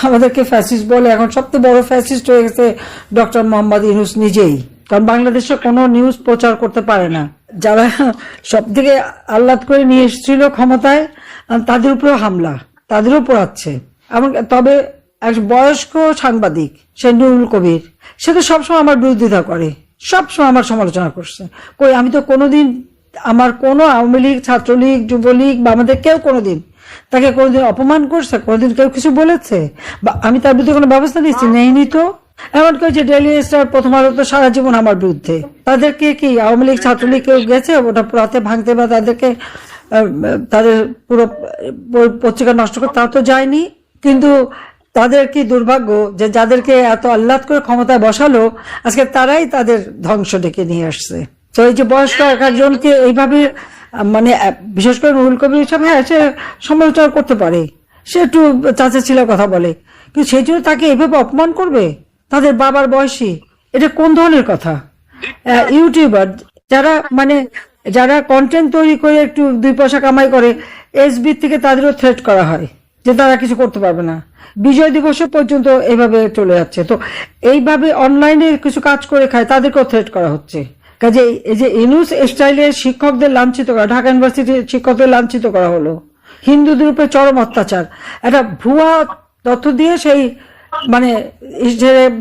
আমাদেরকে ফ্যাসিস্ট বলে। এখন সবচেয়ে বড় ফ্যাসিস্ট হয়ে গেছে ডক্টর মোহাম্মদ ইউনূস নিজেই, কারণ বাংলাদেশে কোনো নিউজ প্রচার করতে পারে না। যারা সব থেকে আহ্লাদ করে নিয়ে এসেছিল ক্ষমতায়, তাদের উপরেও হামলা, তাদেরও পড়াচ্ছে। তবে এক বয়স্ক সাংবাদিক সে নুরুল কবির, সে তো সবসময় আমার বিরোধিতা করে, সবসময় আমার সমালোচনা করছে। কই, আমি তো কোনোদিন আমার কোনো আওয়ামী লীগ, ছাত্রলীগ, যুবলীগ বা আমাদের কেউ কোনোদিন তাকে কোনোদিন অপমান করছে, কোনোদিন কেউ কিছু বলেছে বা আমি তার বিরুদ্ধে কোনো ব্যবস্থা নিয়েছি? নেইনি তো। এমন কেউ ডেইলি স্টার, প্রথম আলো তো সারা জীবন আমার বিরুদ্ধে। তাদেরকে কি আওয়ামী লীগ, ছাত্রলীগ কেউ গেছে ওটা পুরাতে ভাঙতে বা তাদেরকে তাদের পুরো পত্রিকা নষ্ট করতে? তা তো যায়নি। কিন্তু তাদের কি দুর্ভাগ্য যে যাদেরকে এত আহ্লাদ করে ক্ষমতায় বসালো, আজকে তারাই তাদের ধ্বংস ডেকে নিয়ে আসছে। তো এই যে বয়স্ক একজনকে এইভাবে, মানে বিশেষ করে নুরুল কবির হিসাবে সে সমালোচনা করতে পারে, সে একটু চাচা ছিল কথা বলে, কিন্তু সেই জন্য তাকে এইভাবে অপমান করবে? তাদের বাবার বয়সী, এটা কোন ধরনের কথা? ইউটিউবার যারা, মানে যারা কন্টেন্ট তৈরি করে একটু 2 পয়সা কামাই করে, এসবি থেকে তাদেরও থ্রেট করা হয় যে তারা কিছু করতে পারবে না। বিজয় দিবস পর্যন্ত এইভাবে চলে যাচ্ছে। তো এইভাবে অনলাইনে কিছু কাজ করে খায়, তাদেরকেও থ্রেট করা হচ্ছে। কাজে এই যে ইউনূস স্টাইলের শিক্ষকদের লাঞ্ছিত করা, ঢাকা ইউনিভার্সিটির শিক্ষকদের লাঞ্ছিত করা হলো, হিন্দুদের উপরে চরম অত্যাচার, একটা ভুয়া তথ্য দিয়ে সেই মানে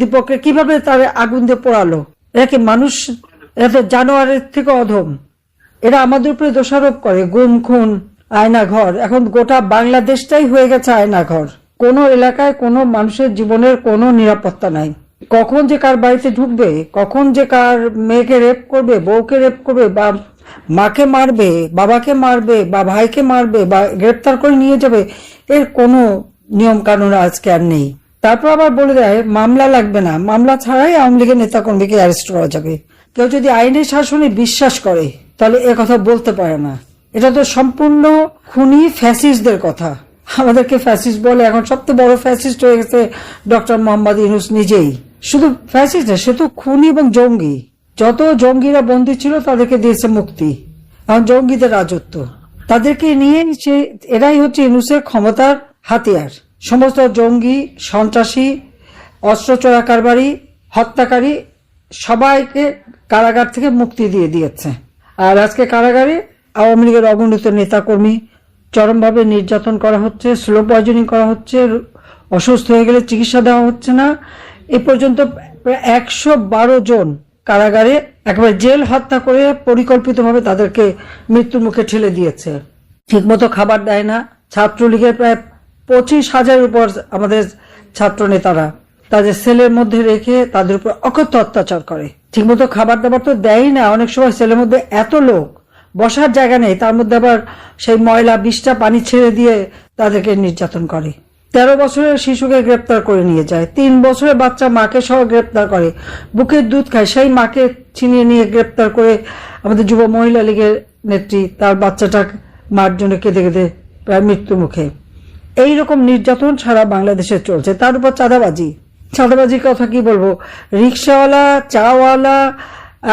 দীপককে কিভাবে তার আগুন দিয়ে পোড়ালো। এরা কি মানুষ? এরা তো জানোয়ারের থেকে অধম। এরা আমাদের উপরে দোষারোপ করে গুম, খুন, আয়না ঘর। এখন গোটা বাংলাদেশটাই হয়ে গেছে আয়না ঘর। কোনো এলাকায় কোনো মানুষের জীবনের কোনো নিরাপত্তা নাই। কখন যে কার বাড়িতে ঢুকবে, কখন যে কার মেয়েকে রেপ করবে, বউকে রেপ করবে, বা মাকে মারবে, বাবাকে মারবে, বা ভাইকে মারবে, বা গ্রেপ্তার করে নিয়ে যাবে, এর কোনো নিয়ম কানুন আজকে আর নেই। তারপর আবার বলে দেয় মামলা লাগবে না, মামলা ছাড়াই আওয়ামী লীগের নেতাকর্মীকে অ্যারেস্ট করা যাবে। কেউ যদি আইনের শাসনে বিশ্বাস করে তাহলে এ কথা বলতে পারে না। এটা তো সম্পূর্ণ খুনি ফ্যাসিস্টদের কথা। আমাদেরকে ফ্যাসিস্ট বলে। এখন সবচেয়ে বড় ফ্যাসিস্ট হয়ে গেছে ডক্টর মোহাম্মদ ইউনূস নিজেই। শুধু ফ্যাসিস্ট না, সে তো খুনি এবং জঙ্গি। যত জঙ্গিরা বন্দী ছিল তাদেরকে দিয়েছে মুক্তি, এখন জঙ্গিদের রাজত্ব। তাদেরকে নিয়ে এরাই হচ্ছে ইউনূসের ক্ষমতার হাতিয়ার। সমস্ত জঙ্গি, সন্ত্রাসী, অস্ত্র চোরা কারবারি, হত্যাকারী সবাইকে কারাগার থেকে মুক্তি দিয়ে দিয়েছে। আর আজকে কারাগারে আওয়ামী লীগের অগণিত নেতাকর্মী চরমভাবে নির্যাতন করা হচ্ছে, স্লো পয়জনিং করা হচ্ছে, অসুস্থ হয়ে গেলে চিকিৎসা দেওয়া হচ্ছে না। এ পর্যন্ত প্রায় 112 জন কারাগারে একেবারে জেল হত্যা করে পরিকল্পিতভাবে তাদেরকে মৃত্যুর মুখে ঠেলে দিয়েছে। ঠিকমতো খাবার দেয় না। ছাত্রলীগের প্রায় 25,000 উপর আমাদের ছাত্র নেতারা তাদের সেলের মধ্যে রেখে তাদের উপর অকথ্য অত্যাচার করে। ঠিকমতো খাবার দাবার তো দেয় না। অনেক সময় সেলের মধ্যে এত লোক, বসার জায়গা নেই, তার মধ্যে আবার সেই ময়লা 20টা পানি ছেড়ে দিয়ে তাদেরকে নির্যাতন করে। 13 বছরের শিশুকে গ্রেপ্তার করে নিয়ে যায়, 3 বছরের বাচ্চা মাকে সহ গ্রেপ্তার করে, বুকের দুধ খায় সেই মাকে ছিনিয়ে নিয়ে গ্রেপ্তার করে আমাদের যুব মহিলা লীগের নেত্রী তার বাচ্চাটা মার জন্য কেঁদে কেঁদে প্রায় মৃত্যু মুখে। এইরকম নির্যাতন সারা বাংলাদেশে চলছে। তার উপর চাঁদাবাজির কথা কি বলবো, রিক্সাওয়ালা, চাওয়ালা,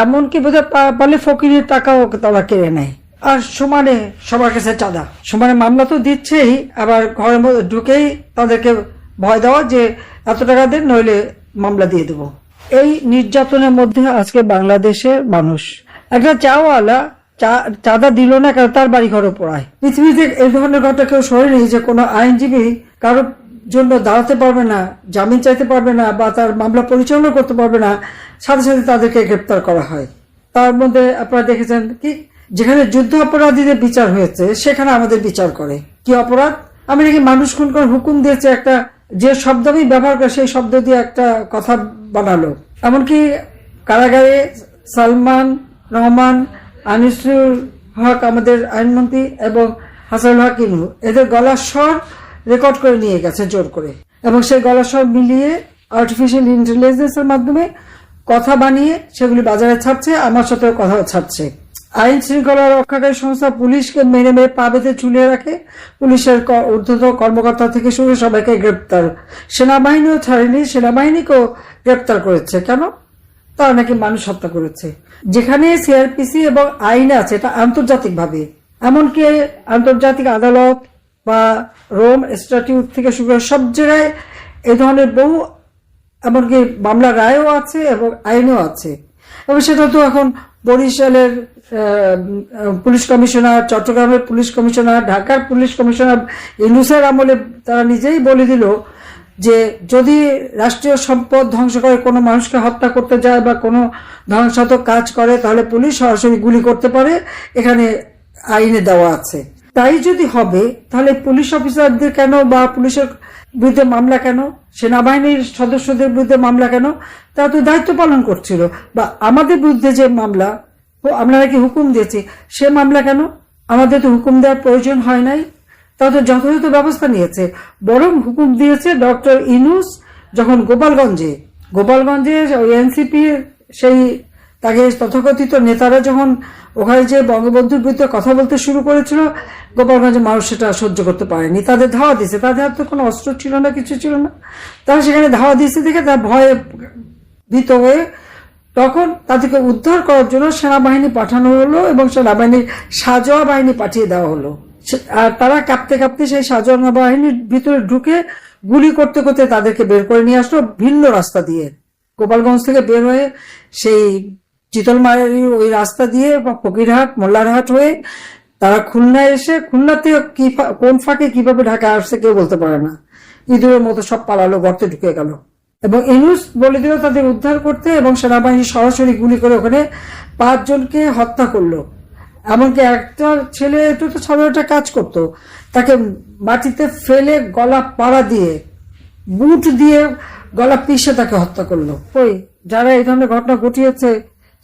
এমনকি বোধহয় পারলে ফকিরের টাকাও তারা কেড়ে নেয়। আর সমানে সবার কাছে চাঁদা, সমানে মামলা তো দিচ্ছেই, আবার ঘরের মধ্যে ঢুকেই তাদেরকে ভয় দেওয়া যে এত টাকা দেন নইলে মামলা দিয়ে দেব। এই নির্যাতনের মধ্যে আজকে বাংলাদেশের মানুষ, একটা চাওয়ালা চাঁদা দিল না কারণ তার বাড়ি ঘরে পড়ায়। পৃথিবীতে এই ধরনের ঘটনা কেউ শোনেনি যে কোনো আইনজীবী কারোর জন্য দাঁড়াতে পারবে না, জামিন চাইতে পারবে না, বা তার মামলা পরিচালনা করতে পারবে না, সাথে সাথে তাদেরকে গ্রেপ্তার করা হয়। তার মধ্যে আপনারা দেখেছেন কি, যেখানে যুদ্ধ অপরাধীদের বিচার হয়েছে সেখানে আমাদের বিচার করে। কি অপরাধ? আমি নাকি মানুষ খুন করার হুকুম দিয়েছে, একটা যে শব্দ আমি ব্যবহার করে সেই শব্দ দিয়ে একটা কথা বানালো। এমনকি কারাগারে সালমান রহমান, আনিসুল হক আমাদের আইনমন্ত্রী এবং হাসানুল হক ইনু, এদের গলার স্বর রেকর্ড করে নিয়ে গেছে জোর করে, এবং সেই গলার স্বর মিলিয়ে আর্টিফিশিয়াল ইন্টেলিজেন্সের মাধ্যমে কথা বানিয়ে সেগুলি বাজারে ছাড়ছে, আমার সাথেও কথা ছাড়ছে। আইন শৃঙ্খলা রক্ষাকারী সংস্থা পুলিশকে মেরে মেরে পা বেঁধে ঝুলিয়ে রাখে। পুলিশের ঊর্ধ্বতন কর্মকর্তা থেকে শুরু সবাইকে গ্রেপ্তার। সেনাবাহিনীও ছাড়েনি, সেনাবাহিনীকেও গ্রেপ্তার করেছে। কেন? তারা নাকি মানুষ হত্যা করেছে। যেখানে সিআরপিসি এবং আইন আছে, এটা আন্তর্জাতিকভাবে, এমনকি আন্তর্জাতিক আদালত বা রোম স্ট্যাটিউট থেকে শুরু করে সব জায়গায় এই ধরনের বহু এমনকি মামলা রায়ও আছে এবং আইনও আছে। এবং সেটা তো এখন বরিশালের পুলিশ কমিশনার, চট্টগ্রামের পুলিশ কমিশনার, ঢাকার পুলিশ কমিশনার ইউনূসের আমলে তারা নিজেই বলে দিল যে যদি রাষ্ট্রীয় সম্পদ ধ্বংস করে কোনো মানুষকে হত্যা করতে যায় বা কোনো ধ্বংসাত্মক কাজ করে তাহলে পুলিশ সরাসরি গুলি করতে পারে, এখানে আইনে দেওয়া আছে। তাই যদি হবে তাহলে পুলিশ অফিসারদের কেন বা পুলিশের বিরুদ্ধে মামলা কেন, সেনাবাহিনীর সদস্যদের বিরুদ্ধে মামলা কেন? তারা তো দায়িত্ব পালন করছিল। বা আমাদের বিরুদ্ধে যে মামলা, আমরা নাকি হুকুম দিয়েছি, সে মামলা কেন? আমাদের তো হুকুম দেওয়ার প্রয়োজন হয় নাই, তারা তো যথাযথ ব্যবস্থা নিয়েছে। বরং হুকুম দিয়েছে ডক্টর ইউনূস যখন গোপালগঞ্জে ওই এনসিপি সেই তাকে তথাকথিত নেতারা যখন ওখানে যে বঙ্গবন্ধুর বিরুদ্ধে কথা বলতে শুরু করেছিল, গোপালগঞ্জের মানুষ সেটা সহ্য করতে পারেনি, তাদের ধাওয়া দিয়েছে। তাদের হাতে কোনো অস্ত্র ছিল না, কিছু ছিল না, তারা সেখানে ধাওয়া দিয়েছে দেখে তারা ভয়ে ভীত হয়ে তখন তাদেরকে উদ্ধার করার জন্য সেনাবাহিনী পাঠানো হলো এবং সেনাবাহিনীর সাজোয়া বাহিনী পাঠিয়ে দেওয়া হলো। আর তারা কাঁপতে কাঁপতে সেই সাজোয়া বাহিনীর ভিতরে ঢুকে গুলি করতে করতে তাদেরকে বের করে নিয়ে আসলো ভিন্ন রাস্তা দিয়ে। গোপালগঞ্জ থেকে বের হয়ে সেই চিতলমারি ওই রাস্তা দিয়ে বা ফকিরহাট মোল্লারহাট হয়ে তারা খুলনায় এসে, খুলনাতে কোন ফাঁকে কিভাবে ঢাকা আসছে কেউ বলতে পারে না, ইঁদুরের মতো সব পালালো, গর্তে ঢুকে গেল। এবং ইউনূস বলে দিল তাদের উদ্ধার করতে এবং সেনাবাহিনী সরাসরি গুলি করে ওখানে 5 জনকে হত্যা করলো। এমনকি একটা ছেলে একটু তো সাধারণ একটা কাজ করতো, তাকে মাটিতে ফেলে গলা পাড়া দিয়ে বুট দিয়ে গলা পিষে তাকে হত্যা করলো। ওই যারা এই ধরনের ঘটনা ঘটিয়েছে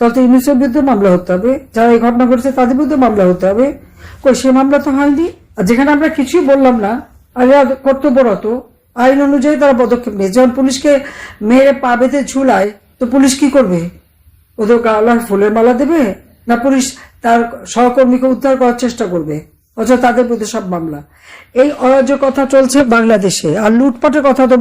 তাহলে ইউনূসের বিরুদ্ধে মামলা হতে হবে, যারা এই ঘটনা ঘটেছে তাদের বিরুদ্ধে মামলা হতে হবে। কই সে মামলা তো হয়নি। আর যেখানে আমরা কিছুই বললাম না, আর কর্তব্যরত আইন অনুযায়ী তারা পদক্ষেপ নিয়ে, যেমন পুলিশকে মেরে পা বেঁধে ঝুলায়, তো পুলিশ কি করবে? ওদের গালার ফুলের মালা দেবে না পুলিশ তার সহকর্মীকে উদ্ধার করার চেষ্টা করবে? অথচ তাদের বিরুদ্ধে সব মামলা। এই অরাজকতা চলছে বাংলাদেশে। আর লুটপাটের কথা তো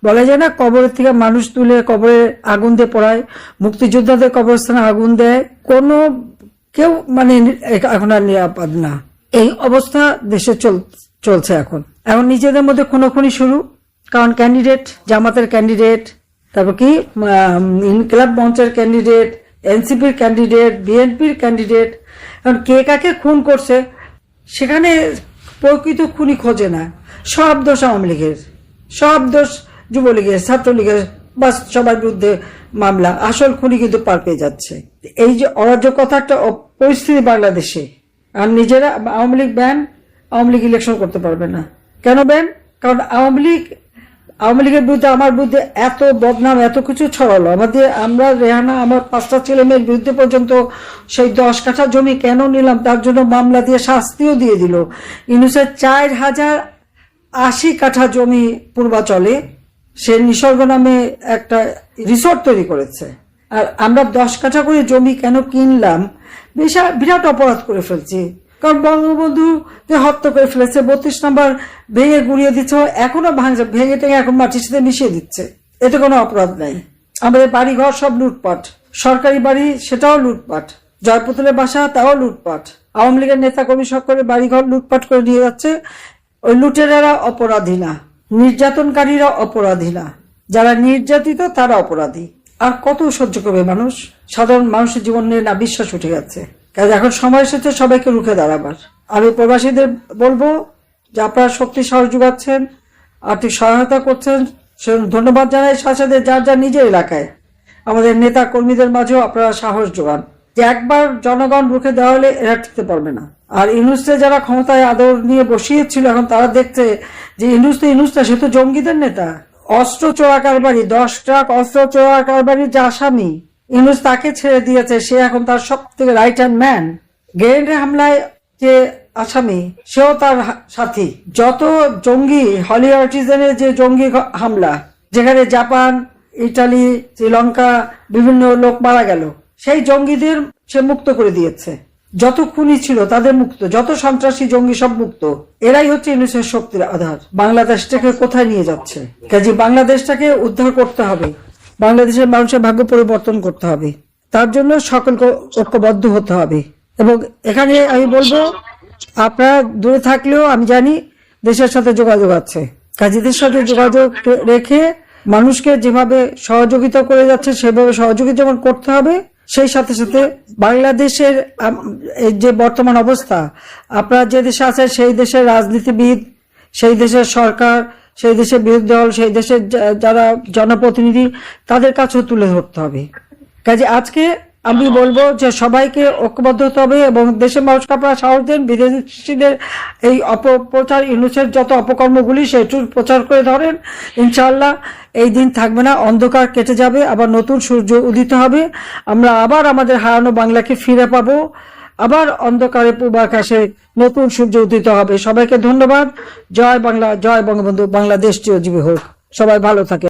বলা যায় না, কবরের থেকে মানুষ তুলে কবরে আগুন দিয়ে পড়ায়, মুক্তিযোদ্ধাদের কবরস্থানে আগুন দেয়, কোনো কেউ মানে এখন আর নিরাপদ না। এই অবস্থা দেশে চলছে এখন নিজেদের মধ্যে খুনোখুনি শুরু। কারণ ক্যান্ডিডেট, জামাতের ক্যান্ডিডেট, তারপর কি ইনকিলাব মঞ্চের ক্যান্ডিডেট, এনসিপির ক্যান্ডিডেট, বিএনপির ক্যান্ডিডেট, কারণ কে কাকে খুন করছে সেখানে প্রকৃত খুনি খোঁজে না। সব দোষ আওয়ামী লীগের, সব দোষ যুবলীগের, ছাত্রলীগের, বাস সবার বিরুদ্ধে মামলা, আসল খুনি কিন্তু পার পেয়ে যাচ্ছে। এই যে অরাজকতা একটা পরিস্থিতি বাংলাদেশে, আর নিজেরা আওয়ামী লীগ ব্যান, আওয়ামী লীগ ইলেকশন করতে পারবে না। কেন ব্যান? কারণ আওয়ামী লীগের বিরুদ্ধে আমার বিরুদ্ধে এত বদনাম, এত কিছু ছড়ালো। আমরা রেহানা, আমার 5টা ছেলে মেয়ের বিরুদ্ধে পর্যন্ত সেই 10 কাঠা জমি কেন নিলাম তার জন্য মামলা দিয়ে শাস্তিও দিয়ে দিল। ইউনূসের 4080 কাঠা জমি পূর্বাচলে সে নিসর্গ নামে একটা রিসোর্ট তৈরি করেছে। আর আমরা 10 কাঠা করে জমি কেন কিনলাম? বিরাট অপরাধ করে ফেলছি। কারণ বঙ্গবন্ধুকে হত্যা করে ফেলেছে, 32 নম্বর ভেঙে গুড়িয়ে দিচ্ছে, এখনো ভাঙছে, ভেঙে টেঙে এখন মাটির সাথে মিশিয়ে দিচ্ছে। এতে কোনো অপরাধ নাই। আমাদের বাড়িঘর সব লুটপাট, সরকারি বাড়ি সেটাও লুটপাট, জয়পুতুলের বাসা তাও লুটপাট, আওয়ামী লীগের নেতাকর্মী সকলে বাড়িঘর লুটপাট করে নিয়ে যাচ্ছে। ওই লুটেরারা অপরাধী না, নির্যাতনকারীরা অপরাধী না, যারা নির্যাতিত তারা অপরাধী। আর কত সহ্য করবে মানুষ? সাধারণ মানুষের জীবন নিয়ে না বিশ্বাস উঠে যাচ্ছে। কাজে এখন সময় এসেছে সবাইকে রুখে দাঁড়াবার। আমি প্রবাসীদের বলবো যে আপনারা শক্তি সাহস যোগাচ্ছেন, আর্থিক সহায়তা করছেন, ধন্যবাদ জানাই। সাথে যার যার নিজের এলাকায় আমাদের নেতা কর্মীদের মাঝেও আপনারা সাহস যোগান, যে একবার জনগণ রুখে দেওয়া হলে এরা টিকতে পারবে না। আর ইউনূসকে যারা ক্ষমতায় আদর নিয়ে বসিয়েছিল, এখন তারা দেখছে যে ইউনূসটা সে তো জঙ্গিদের নেতা, অস্ত্র চোরা কারবারি, 10 ট্রাক অস্ত্র চোরা কারবারির যে আসামি, ইউনূস তাকে ছেড়ে দিয়েছে। সে এখন তার সব থেকে রাইট হ্যান্ড ম্যান। গ্রেনেড হামলায় যে আসামি সেও তার সাথী। যত জঙ্গি, হলি আর্টিজানের যে জঙ্গি হামলা, যেখানে জাপান, ইটালি, শ্রীলঙ্কা বিভিন্ন লোক মারা গেল, সেই জঙ্গিদের সে মুক্ত করে দিয়েছে। যত খুনি ছিল তাদের মুক্ত, যত সন্ত্রাসী জঙ্গি সব মুক্ত। এরাই হচ্ছে ইউনূসের শক্তির আধার। বাংলাদেশটাকে কোথায় নিয়ে যাচ্ছে? কাজে বাংলাদেশটাকে উদ্ধার করতে হবে, বাংলাদেশের মানুষের ভাগ্য পরিবর্তন করতে হবে। তার জন্য সকলকে ঐক্যবদ্ধ হতে হবে। এবং এখানে আমি বলবো, আপনারা দূরে থাকলেও আমি জানি দেশের সাথে যোগাযোগ আছে। কাজীদের সাথে যোগাযোগ রেখে মানুষকে যেভাবে সহযোগিতা করে যাচ্ছে সেভাবে সহযোগিতা যেমন করতে হবে, সেই সাথে সাথে বাংলাদেশের এই যে বর্তমান অবস্থা, আপনারা যে দেশে আছেন সেই দেশের রাজনীতিবিদ, সেই দেশের সরকার, সেই দেশের বিরোধী দল, সেই দেশের যারা জনপ্রতিনিধি, তাদের কাছেও তুলে ধরতে হবে। কাজে আজকে আমি বলবো যে সবাইকে ঐক্যবদ্ধ হতে হবে এবং দেশের মানুষকে আপনারা সাহস দেন, বিদেশিদের এই অপপ্রচার, ইউনূসের যত অপকর্মগুলি সেটু প্রচার করে ধরেন। ইনশাআল্লাহ এই দিন থাকবে না, অন্ধকার কেটে যাবে, আবার নতুন সূর্য উদিত হবে, আমরা আবার আমাদের হারানো বাংলাকে ফিরে পাবো, আবার অন্ধকারে পূর্ব আকাশে নতুন সূর্য উদিত হবে। সবাইকে ধন্যবাদ। জয় বাংলা, জয় বঙ্গবন্ধু, বাংলাদেশ চিরজীবী হোক। সবাই ভালো থাকে।